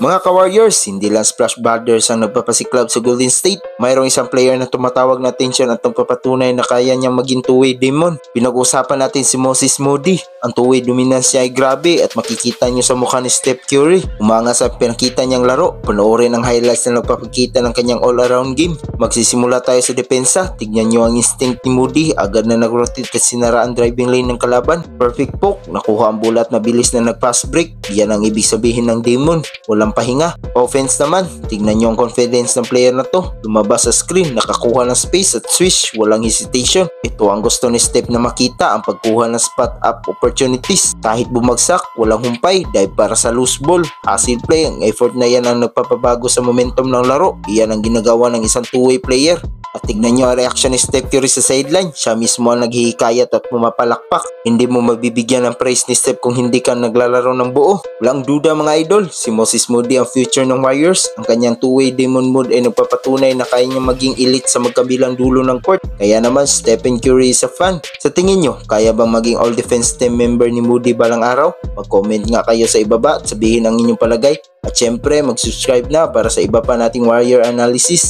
Mga ka-Warriors, hindi lang Splash Brothers ang nagpapasiklab sa Golden State. Mayroong isang player na tumatawag na atensyon at nagpapatunay na kaya niyang maging two-way demon. Pinag-usapan natin si Moses Moody. Ang two-way dominance niya ay grabe at makikita niyo sa mukha ni Steph Curry. Umanga sa pinakita niyang laro. Panoorin ang highlights na nagpapakita ng kanyang all-around game. Magsisimula tayo sa depensa. Tignan niyo ang instinct ni Moody. Agad na nag-rotate at sinara ang driving lane ng kalaban. Perfect poke. Nakuha ang bulat na bilis na nag-pass break. Yan ang ibig sabihin ng demon. Walang pahinga. Offense naman, tignan nyo ang confidence ng player na to. Lumabas sa screen, nakakuha ng space at swish, walang hesitation. Ito ang gusto ni Steph na makita, ang pagkuha ng spot up opportunities. Kahit bumagsak, walang humpay, dive para sa loose ball. Hustle play, ang effort na yan ang nagpapabago sa momentum ng laro. Iyan ang ginagawa ng isang two-way player. At tignan nyo ang reaction ni Steph Curry sa sideline. Siya mismo ang naghihikayat at pumapalakpak. Hindi mo mabibigyan ng praise ni Steph kung hindi ka naglalaro ng buo. Walang duda mga idol, si Moses Moody ang future ng Warriors. Ang kanyang two-way demon mode ay nagpapatunay na kaya niya maging elite sa magkabilang dulo ng court. Kaya naman Stephen Curry is a fan. Sa tingin nyo, kaya bang maging all-defense team member ni Moody balang araw? Mag-comment nga kayo sa ibaba at sabihin ang inyong palagay. At syempre, mag-subscribe na para sa iba pa nating Warrior analysis.